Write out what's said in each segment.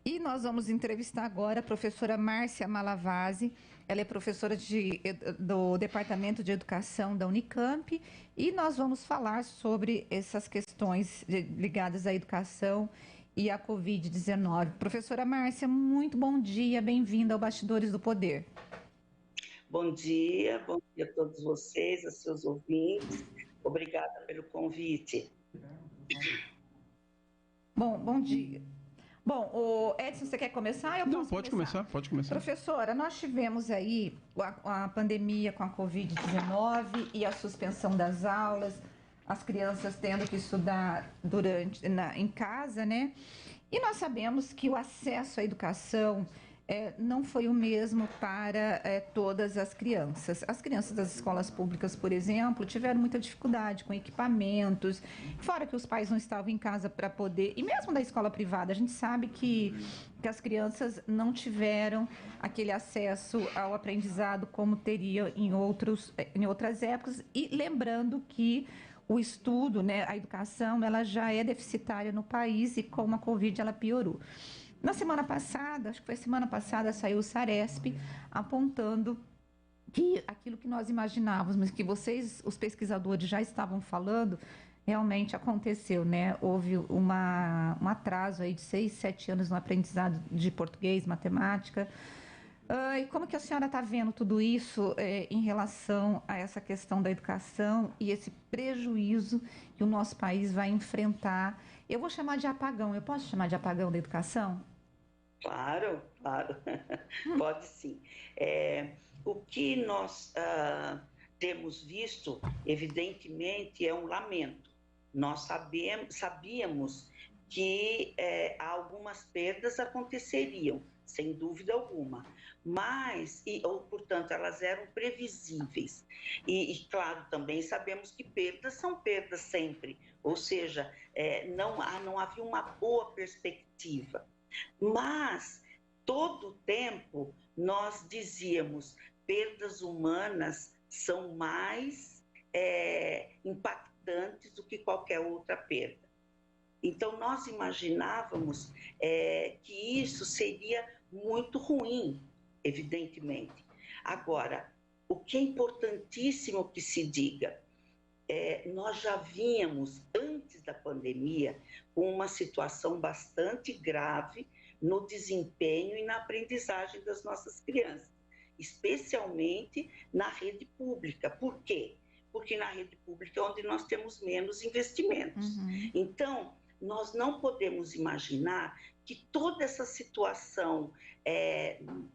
E nós vamos entrevistar agora a professora Márcia Malavasi. Ela é professora do Departamento de Educação da Unicamp e nós vamos falar sobre essas questões ligadas à educação e à Covid-19. Professora Márcia, muito bom dia, bem-vinda ao Bastidores do Poder. Bom dia a todos vocês, a seus ouvintes. Obrigada pelo convite. Bom dia. Bom, o Edson, você quer começar? Não, pode começar. Professora, nós tivemos aí a pandemia com a Covid-19 e a suspensão das aulas, as crianças tendo que estudar em casa, né? E nós sabemos que o acesso à educação não foi o mesmo para todas as crianças. As crianças das escolas públicas, por exemplo, tiveram muita dificuldade com equipamentos, fora que os pais não estavam em casa para poder... E mesmo da escola privada, a gente sabe que as crianças não tiveram aquele acesso ao aprendizado como teria em outras épocas. E lembrando que o estudo, né, a educação, ela já é deficitária no país e com a Covid ela piorou. Na semana passada, acho que foi semana passada, saiu o SARESP apontando que aquilo que nós imaginávamos, mas que vocês, os pesquisadores, já estavam falando, realmente aconteceu, né? Houve um atraso aí de 6, 7 anos no aprendizado de português, matemática. E como que a senhora está vendo tudo isso em relação a essa questão da educação e esse prejuízo que o nosso país vai enfrentar? Eu vou chamar de apagão. Eu posso chamar de apagão da educação? Claro. Pode sim. O que nós temos visto, evidentemente, é um lamento. Nós sabíamos que algumas perdas aconteceriam, sem dúvida alguma, portanto, elas eram previsíveis. E, claro, também sabemos que perdas são perdas sempre, ou seja, não havia uma boa perspectiva. Mas, todo o tempo, nós dizíamos, perdas humanas são mais impactantes do que qualquer outra perda. Então, nós imaginávamos que isso seria muito ruim, evidentemente. Agora, o que é importantíssimo que se diga, nós já vínhamos, antes da pandemia, com uma situação bastante grave no desempenho e na aprendizagem das nossas crianças, especialmente na rede pública. Por quê? Porque na rede pública é onde nós temos menos investimentos. Uhum. Então, nós não podemos imaginar que toda essa situação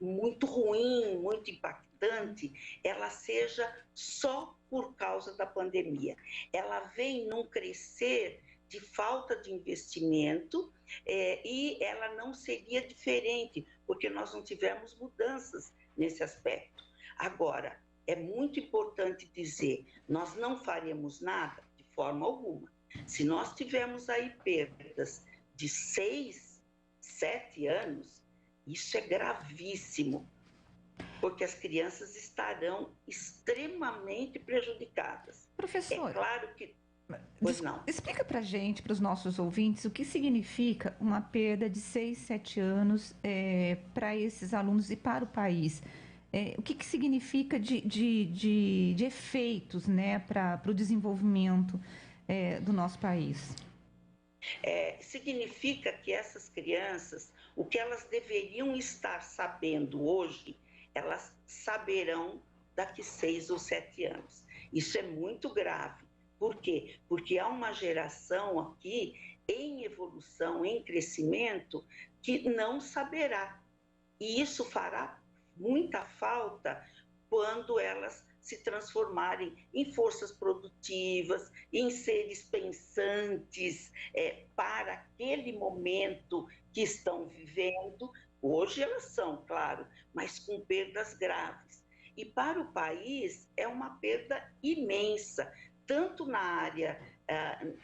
muito ruim, muito impactante, ela seja só por causa da pandemia. Ela vem num crescer de falta de investimento e ela não seria diferente, porque nós não tivemos mudanças nesse aspecto. Agora, é muito importante dizer, nós não faremos nada de forma alguma. Se nós tivermos aí perdas de 6, 7 anos, isso é gravíssimo, porque as crianças estarão extremamente prejudicadas. Professor, é claro que... Pois não. Explica para a gente, para os nossos ouvintes, o que significa uma perda de 6, 7 anos para esses alunos e para o país. O que significa de efeitos, né, para o desenvolvimento do nosso país? Significa que essas crianças, o que elas deveriam estar sabendo hoje, elas saberão daqui 6 ou 7 anos. Isso é muito grave. Por quê? Porque há uma geração aqui em evolução, em crescimento, que não saberá. E isso fará muita falta quando elas se transformarem em forças produtivas, em seres pensantes para aquele momento que estão vivendo. Hoje elas são, claro, mas com perdas graves. E para o país é uma perda imensa, tanto na área,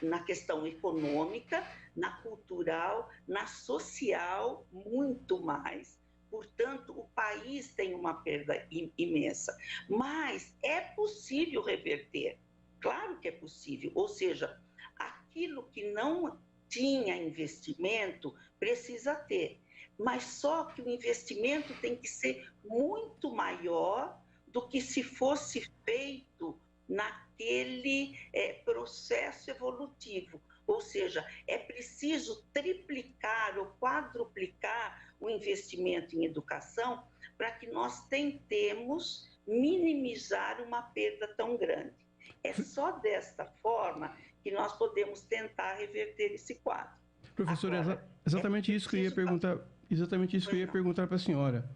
na questão econômica, na cultural, na social, muito mais. Portanto, o país tem uma perda imensa, mas é possível reverter, claro que é possível, ou seja, aquilo que não tinha investimento precisa ter. mas só que o investimento tem que ser muito maior do que se fosse feito naquele processo evolutivo. Ou seja, é preciso triplicar ou quadruplicar o investimento em educação para que nós tentemos minimizar uma perda tão grande. É só desta forma que nós podemos tentar reverter esse quadro. Professora, agora, exatamente isso que eu ia perguntar. Exatamente isso que eu ia perguntar para a senhora.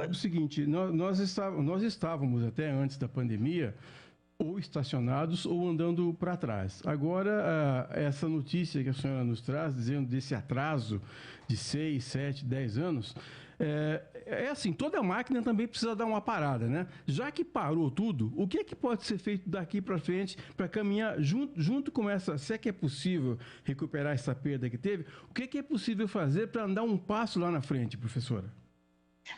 O seguinte, nós estávamos até antes da pandemia ou estacionados ou andando para trás. Agora, essa notícia que a senhora nos traz, dizendo desse atraso de 6, 7, 10 anos, assim, toda máquina também precisa dar uma parada, né? Já que parou tudo, o que é que pode ser feito daqui para frente para caminhar junto com essa, se é que é possível recuperar essa perda que teve, o que é possível fazer para andar um passo lá na frente, professora?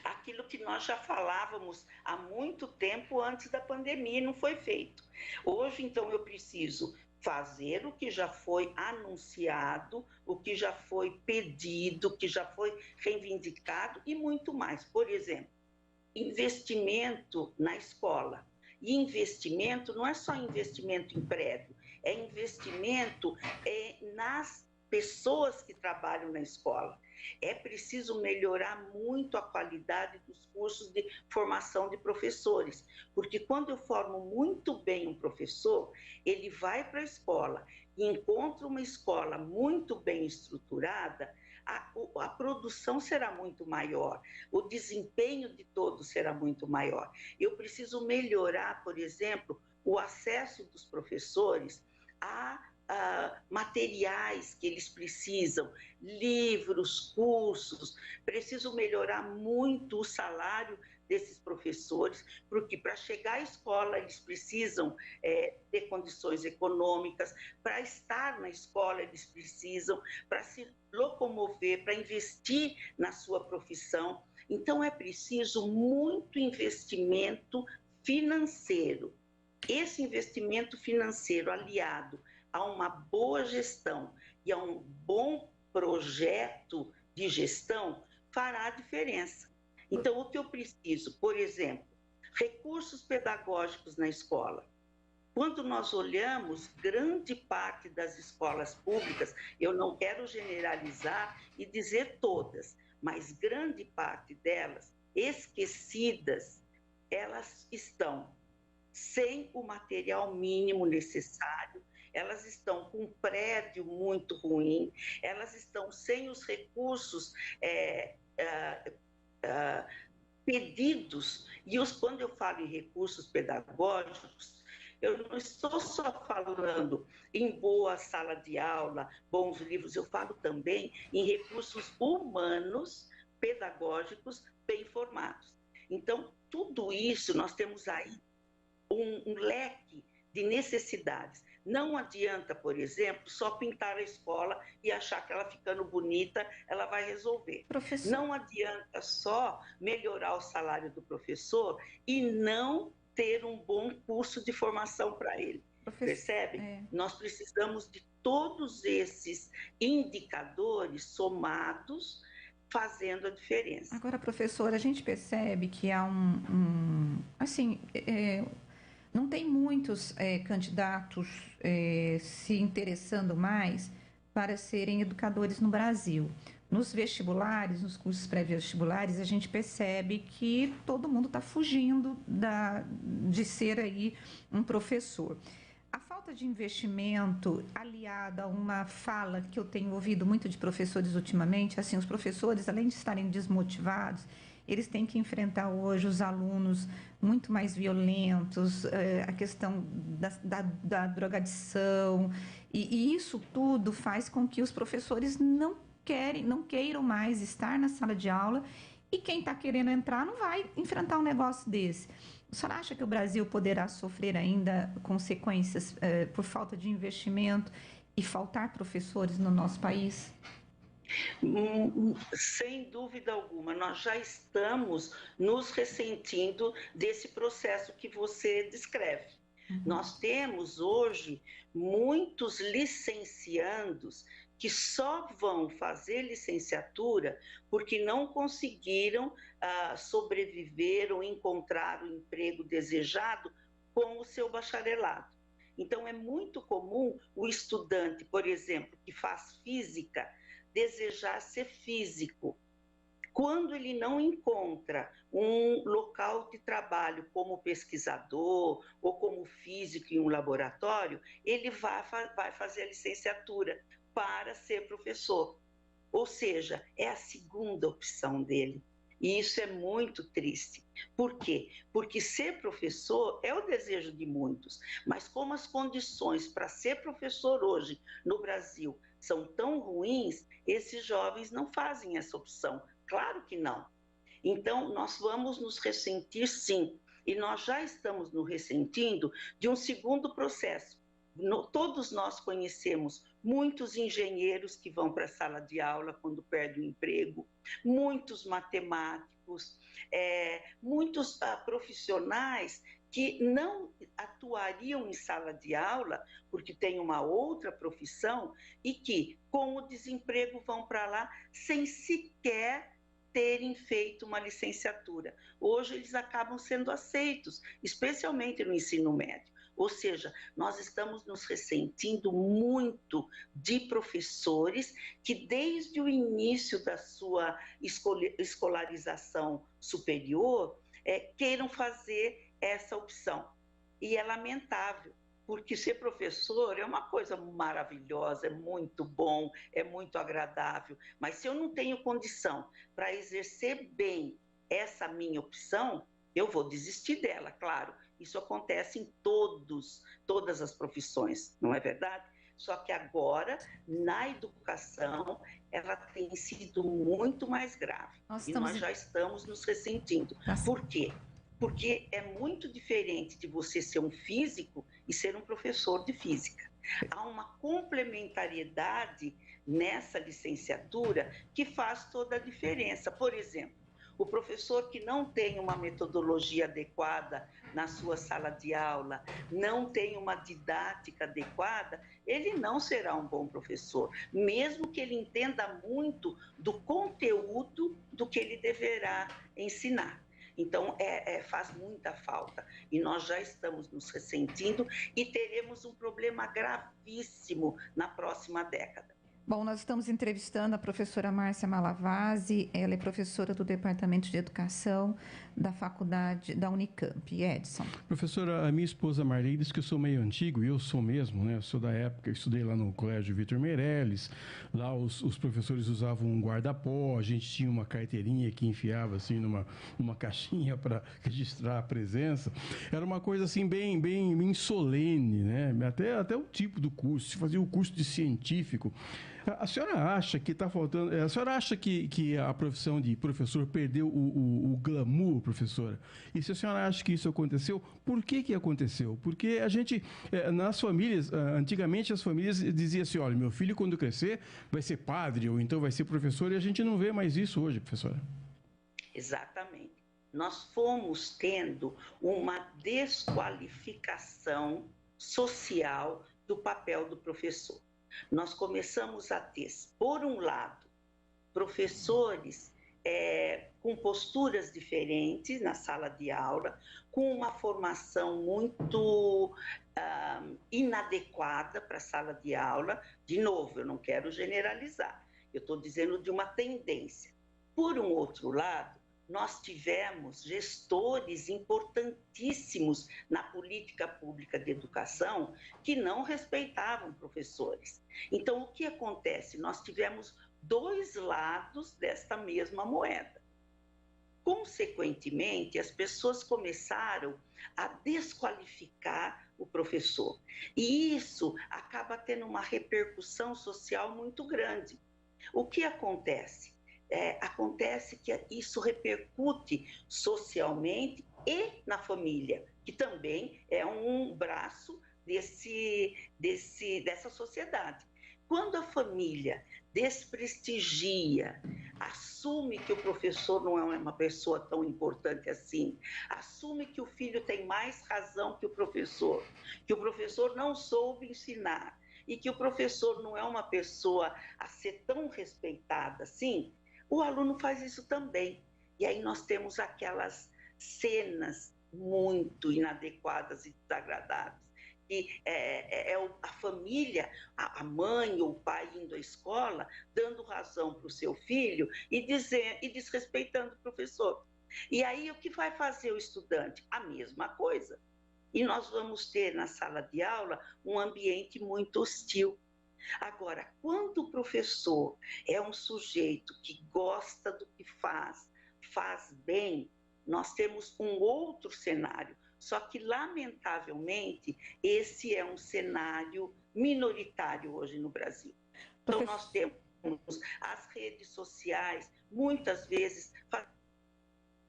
Aquilo que nós já falávamos há muito tempo antes da pandemia e não foi feito. Hoje, então, eu preciso fazer o que já foi anunciado, o que já foi pedido, o que já foi reivindicado e muito mais. Por exemplo, investimento na escola. E investimento não é só investimento em prédio, é investimento nas pessoas que trabalham na escola. É preciso melhorar muito a qualidade dos cursos de formação de professores, porque quando eu formo muito bem um professor, ele vai para a escola e encontra uma escola muito bem estruturada, a produção será muito maior, o desempenho de todos será muito maior. Eu preciso melhorar, por exemplo, o acesso dos professores a materiais que eles precisam, livros, cursos. Preciso melhorar muito o salário desses professores, porque para chegar à escola eles precisam ter condições econômicas, para estar na escola eles precisam, para se locomover, para investir na sua profissão. Então é preciso muito investimento financeiro. Esse investimento financeiro aliado a uma boa gestão e a um bom projeto de gestão fará a diferença. Então, o que eu preciso, por exemplo, recursos pedagógicos na escola. Quando nós olhamos grande parte das escolas públicas, eu não quero generalizar e dizer todas, mas grande parte delas, esquecidas, elas estão sem o material mínimo necessário, elas estão com um prédio muito ruim, elas estão sem os recursos pedidos. E quando eu falo em recursos pedagógicos, eu não estou só falando em boa sala de aula, bons livros, eu falo também em recursos humanos, pedagógicos, bem formados. Então, tudo isso, nós temos aí um leque de necessidades. Não adianta, por exemplo, só pintar a escola e achar que ela ficando bonita, ela vai resolver. Professor. Não adianta só melhorar o salário do professor e não ter um bom curso de formação para ele. Percebe? Nós precisamos de todos esses indicadores somados, fazendo a diferença. Agora, professora, a gente percebe que há não tem muitos candidatos se interessando mais para serem educadores no Brasil. Nos vestibulares, nos cursos pré-vestibulares, a gente percebe que todo mundo está fugindo de ser aí um professor. A falta de investimento, aliada a uma fala que eu tenho ouvido muito de professores ultimamente, assim, os professores, além de estarem desmotivados, eles têm que enfrentar hoje os alunos muito mais violentos, a questão da drogadição, e isso tudo faz com que os professores não queiram mais estar na sala de aula, e quem está querendo entrar não vai enfrentar um negócio desse. A senhora acha que o Brasil poderá sofrer ainda consequências por falta de investimento e faltar professores no nosso país? Sem dúvida alguma, nós já estamos nos ressentindo desse processo que você descreve. Nós temos hoje muitos licenciandos que só vão fazer licenciatura porque não conseguiram sobreviver ou encontrar o emprego desejado com o seu bacharelado. Então, é muito comum o estudante, por exemplo, que faz física, desejar ser físico. Quando ele não encontra um local de trabalho como pesquisador ou como físico em um laboratório, ele vai fazer a licenciatura para ser professor. Ou seja, é a segunda opção dele. E isso é muito triste. Por quê? Porque ser professor é o desejo de muitos, mas como as condições para ser professor hoje no Brasil são tão ruins, esses jovens não fazem essa opção. Claro que não. Então, nós vamos nos ressentir, sim, e nós já estamos nos ressentindo de um segundo processo. Todos nós conhecemos muitos engenheiros que vão para a sala de aula quando perdem o emprego, muitos matemáticos, muitos profissionais que não atuariam em sala de aula porque têm uma outra profissão e que, com o desemprego, vão para lá sem sequer terem feito uma licenciatura. Hoje eles acabam sendo aceitos, especialmente no ensino médio. Ou seja, nós estamos nos ressentindo muito de professores que, desde o início da sua escolarização superior, queiram fazer essa opção. E é lamentável, porque ser professor é uma coisa maravilhosa, é muito bom, é muito agradável, mas se eu não tenho condição para exercer bem essa minha opção, eu vou desistir dela, claro. Isso acontece em todas as profissões, não é verdade? Só que agora, na educação, ela tem sido muito mais grave. Nós já estamos nos ressentindo. Por quê? Porque é muito diferente de você ser um físico e ser um professor de física. Há uma complementariedade nessa licenciatura que faz toda a diferença. Por exemplo, o professor que não tem uma metodologia adequada na sua sala de aula, não tem uma didática adequada, ele não será um bom professor, mesmo que ele entenda muito do conteúdo do que ele deverá ensinar. Então, faz muita falta. E nós já estamos nos ressentindo e teremos um problema gravíssimo na próxima década. Bom, nós estamos entrevistando a professora Márcia Malavasi, ela é professora do Departamento de Educação da Faculdade da Unicamp. Edson. Professora, a minha esposa Marley disse que eu sou meio antigo, e eu sou mesmo, né? Eu sou da época, eu estudei lá no Colégio Vitor Meirelles, lá os professores usavam um guarda-pó, a gente tinha uma carteirinha que enfiava assim numa caixinha para registrar a presença. Era uma coisa assim bem solene, né? Até o tipo do curso, se fazia o curso de científico. A senhora acha que está faltando... A senhora acha que a profissão de professor perdeu o glamour, professora? E se a senhora acha que isso aconteceu, por que aconteceu? Porque a gente, nas famílias, antigamente as famílias diziam assim, olha, meu filho quando crescer vai ser padre ou então vai ser professor, e a gente não vê mais isso hoje, professora. Exatamente. Nós fomos tendo uma desqualificação social do papel do professor. Nós começamos a ter, por um lado, professores com posturas diferentes na sala de aula, com uma formação muito inadequada para a sala de aula. De novo, eu não quero generalizar, eu estou dizendo de uma tendência. Por um outro lado, nós tivemos gestores importantíssimos na política pública de educação que não respeitavam professores. Então, o que acontece? Nós tivemos dois lados desta mesma moeda. Consequentemente, as pessoas começaram a desqualificar o professor. E isso acaba tendo uma repercussão social muito grande. O que acontece? Acontece que isso repercute socialmente e na família, que também é um braço dessa sociedade. Quando a família desprestigia, assume que o professor não é uma pessoa tão importante assim, assume que o filho tem mais razão que o professor não soube ensinar, e que o professor não é uma pessoa a ser tão respeitada assim, o aluno faz isso também. E aí nós temos aquelas cenas muito inadequadas e desagradáveis. Que a família, a mãe ou o pai indo à escola, dando razão para o seu filho e desrespeitando o professor. E aí o que vai fazer o estudante? A mesma coisa. E nós vamos ter na sala de aula um ambiente muito hostil. Agora, quando o professor é um sujeito que gosta do que faz bem, nós temos um outro cenário. Só que, lamentavelmente, esse é um cenário minoritário hoje no Brasil. Então, nós temos as redes sociais, muitas vezes...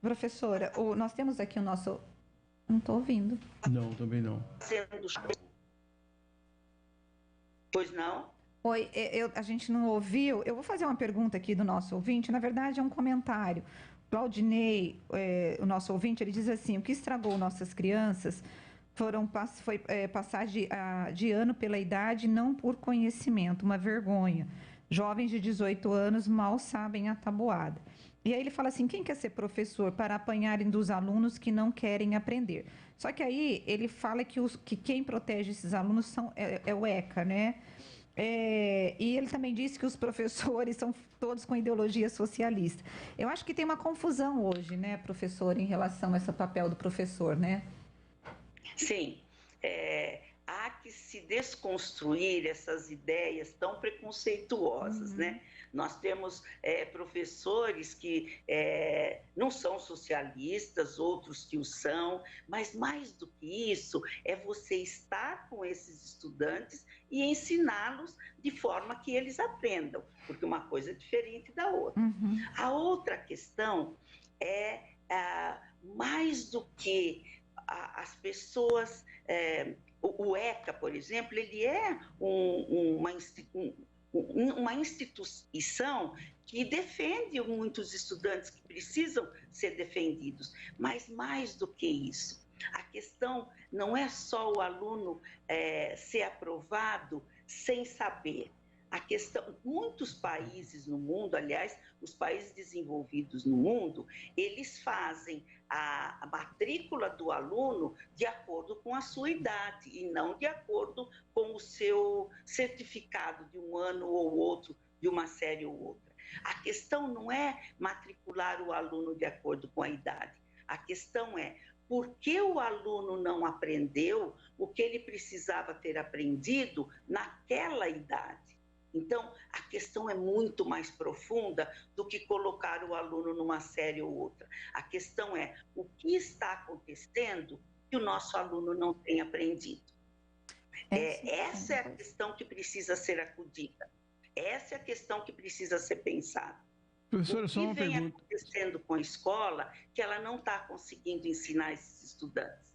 Professora, nós temos aqui o nosso... Não estou ouvindo. Não, também não. Pois não? Oi, a gente não ouviu. Eu vou fazer uma pergunta aqui do nosso ouvinte. Na verdade, é um comentário. Claudinei, o nosso ouvinte, ele diz assim: o que estragou nossas crianças foi passar de ano pela idade, não por conhecimento, uma vergonha. Jovens de 18 anos mal sabem a tabuada. E aí ele fala assim: quem quer ser professor para apanharem dos alunos que não querem aprender? Só que aí ele fala que quem protege esses alunos é o ECA, né? E ele também disse que os professores são todos com ideologia socialista. Eu acho que tem uma confusão hoje, né, professor, em relação a esse papel do professor, né? Sim. Há que se desconstruir essas ideias tão preconceituosas, né? Nós temos professores que não são socialistas, outros que o são, mas mais do que isso, é você estar com esses estudantes e ensiná-los de forma que eles aprendam, porque uma coisa é diferente da outra. A outra questão é, mais do que as pessoas... O ECA, por exemplo, ele é uma instituição que defende muitos estudantes que precisam ser defendidos, mas mais do que isso, a questão não é só o aluno ser aprovado sem saber. A questão, muitos países no mundo, aliás, os países desenvolvidos no mundo, eles fazem a matrícula do aluno de acordo com a sua idade e não de acordo com o seu certificado de um ano ou outro, de uma série ou outra. A questão não é matricular o aluno de acordo com a idade. A questão é por que o aluno não aprendeu o que ele precisava ter aprendido naquela idade. Então, a questão é muito mais profunda do que colocar o aluno numa série ou outra. A questão é o que está acontecendo que o nosso aluno não tem aprendido. Essa é a questão que precisa ser acudida. Essa é a questão que precisa ser pensada. Professora, só uma pergunta. O que vem acontecendo com a escola que ela não está conseguindo ensinar esses estudantes?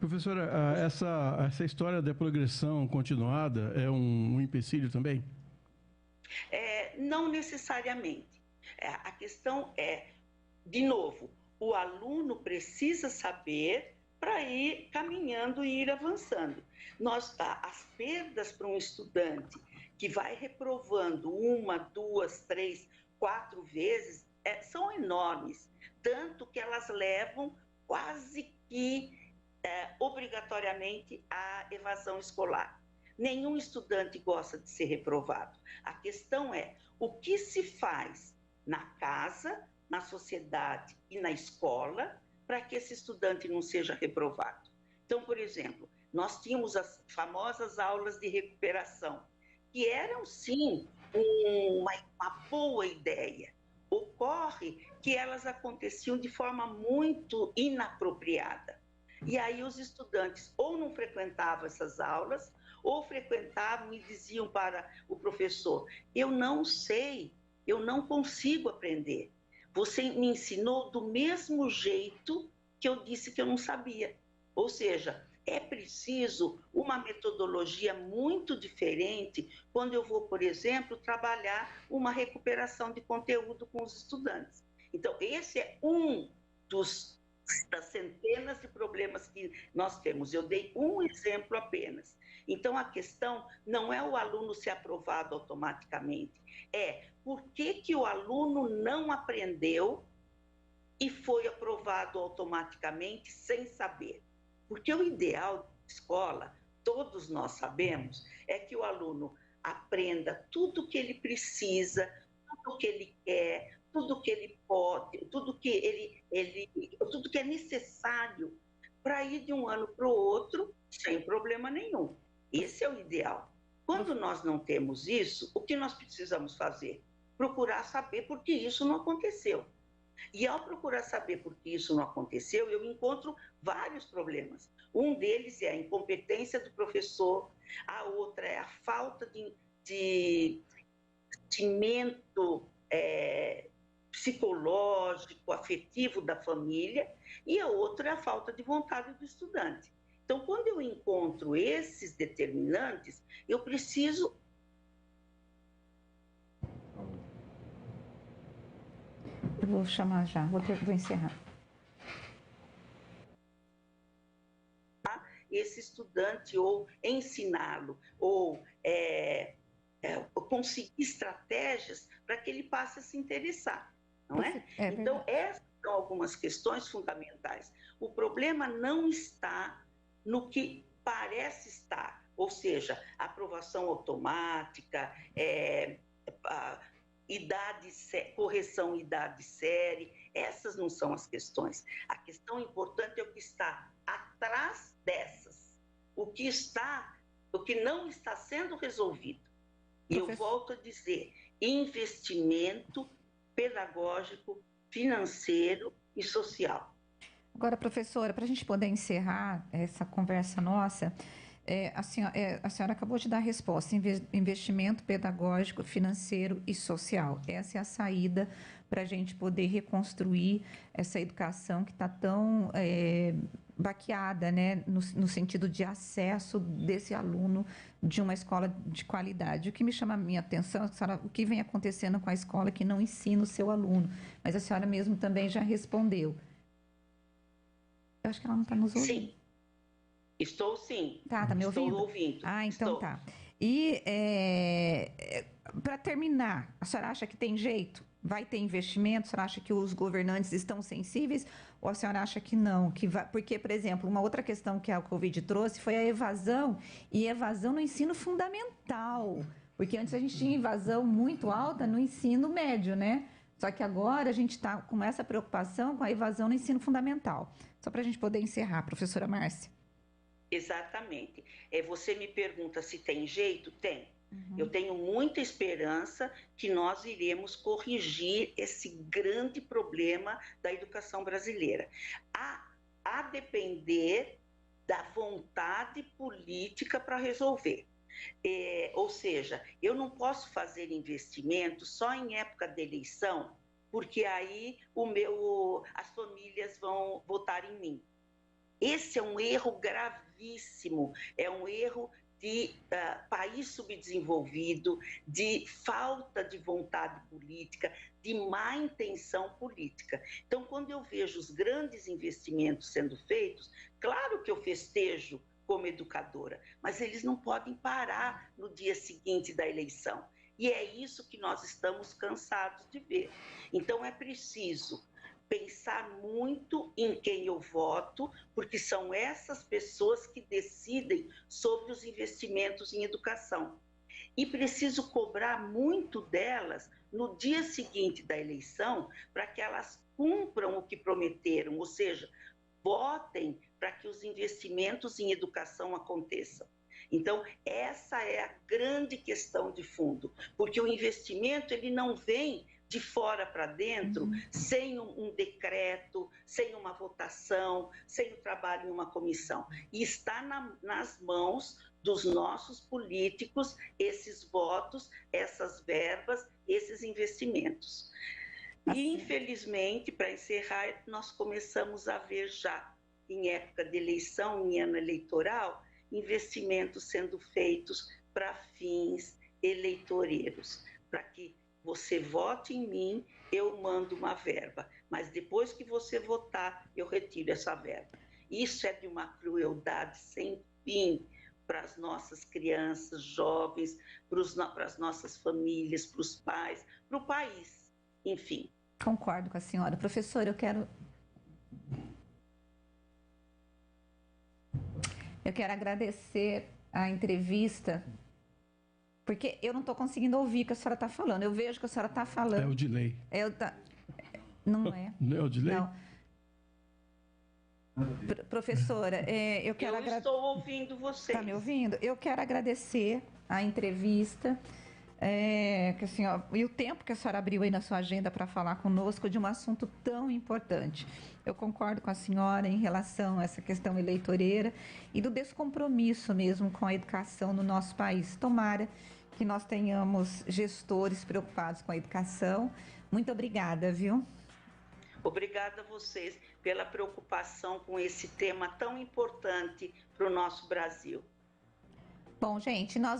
Professora, essa história da progressão continuada é um empecilho também? Não necessariamente. A questão é, de novo, o aluno precisa saber para ir caminhando e ir avançando. As perdas para um estudante que vai reprovando 1, 2, 3, 4 vezes são enormes, tanto que elas levam quase que obrigatoriamente à evasão escolar. Nenhum estudante gosta de ser reprovado. A questão é o que se faz na casa, na sociedade e na escola para que esse estudante não seja reprovado. Então, por exemplo, nós tínhamos as famosas aulas de recuperação, que eram, sim, uma boa ideia. Ocorre que elas aconteciam de forma muito inapropriada. E aí os estudantes ou não frequentavam essas aulas, ou frequentavam e diziam para o professor: eu não sei, eu não consigo aprender. Você me ensinou do mesmo jeito que eu disse que eu não sabia. Ou seja, é preciso uma metodologia muito diferente quando eu vou, por exemplo, trabalhar uma recuperação de conteúdo com os estudantes. Então, esse é um das centenas de problemas que nós temos. Eu dei um exemplo apenas. Então, a questão não é o aluno ser aprovado automaticamente, é por que o aluno não aprendeu e foi aprovado automaticamente sem saber. Porque o ideal da escola, todos nós sabemos, é que o aluno aprenda tudo o que ele precisa, tudo o que ele quer, tudo o que ele pode, tudo que é necessário para ir de um ano para o outro sem problema nenhum. Esse é o ideal. Quando nós não temos isso, o que nós precisamos fazer? Procurar saber por que isso não aconteceu. E ao procurar saber por que isso não aconteceu, eu encontro vários problemas. Um deles é a incompetência do professor, a outra é a falta de sentimento psicológico, afetivo da família, e a outra é a falta de vontade do estudante. Então, quando eu encontro esses determinantes, eu preciso... Eu vou chamar já, vou encerrar. Esse estudante, ou ensiná-lo, ou conseguir estratégias para que ele passe a se interessar, não é? Então, essas são algumas questões fundamentais. O problema não está no que parece estar, ou seja, aprovação automática, correção idade série, essas não são as questões. A questão importante é o que está atrás dessas, o que não está sendo resolvido. E eu volto a dizer, investimento pedagógico, financeiro e social. Agora, professora, para a gente poder encerrar essa conversa nossa, a senhora acabou de dar a resposta: investimento pedagógico, financeiro e social. Essa é a saída para a gente poder reconstruir essa educação que está tão baqueada, né, no sentido de acesso desse aluno de uma escola de qualidade. O que me chama a minha atenção, senhora, o que vem acontecendo com a escola que não ensina o seu aluno, mas a senhora mesmo também já respondeu. Eu acho que ela não está nos ouvindo. Sim. Estou sim. Tá me ouvindo? Estou ouvindo. Ah, então tá. E para terminar, a senhora acha que tem jeito? Vai ter investimento? A senhora acha que os governantes estão sensíveis? Ou a senhora acha que não? Porque, por exemplo, uma outra questão que a Covid trouxe foi a evasão, e evasão no ensino fundamental. Porque antes a gente tinha evasão muito alta no ensino médio, né? Só que agora a gente está com essa preocupação com a evasão no ensino fundamental. Só para a gente poder encerrar, professora Márcia. Exatamente. Você me pergunta se tem jeito? Tem. Eu tenho muita esperança que nós iremos corrigir esse grande problema da educação brasileira. A depender da vontade política para resolver. Ou seja, eu não posso fazer investimento só em época de eleição, porque aí as famílias vão votar em mim. Esse é um erro gravíssimo, é um erro de país subdesenvolvido, de falta de vontade política, de má intenção política. Então, quando eu vejo os grandes investimentos sendo feitos, claro que eu festejo como educadora, mas eles não podem parar no dia seguinte da eleição. E é isso que nós estamos cansados de ver. Então, é preciso pensar muito em quem eu voto, porque são essas pessoas que decidem sobre os investimentos em educação. E preciso cobrar muito delas no dia seguinte da eleição, para que elas cumpram o que prometeram, ou seja, votem para que os investimentos em educação aconteçam. Então, essa é a grande questão de fundo, porque o investimento ele não vem de fora para dentro, sem um decreto, sem uma votação, sem o trabalho em uma comissão. E está nas mãos dos nossos políticos esses votos, essas verbas, esses investimentos. E, infelizmente, para encerrar, nós começamos a ver já, em época de eleição, em ano eleitoral, investimentos sendo feitos para fins eleitoreiros, para que você vote em mim, eu mando uma verba, mas depois que você votar, eu retiro essa verba. Isso é de uma crueldade sem fim para as nossas crianças, jovens, para as nossas famílias, para os pais, para o país, enfim. Concordo com a senhora. Professora, eu quero agradecer a entrevista, porque eu não estou conseguindo ouvir o que a senhora está falando. Eu vejo que a senhora está falando. É o delay. Não é? Não é o delay? Não. Professora, eu quero Eu estou ouvindo vocês. Está me ouvindo? Eu quero agradecer a entrevista, que a senhora, e o tempo que a senhora abriu aí na sua agenda para falar conosco de um assunto tão importante. Eu concordo com a senhora em relação a essa questão eleitoreira e do descompromisso mesmo com a educação no nosso país. Tomara que nós tenhamos gestores preocupados com a educação. Muito obrigada, viu? Obrigada a vocês pela preocupação com esse tema tão importante para o nosso Brasil. Bom, gente, nós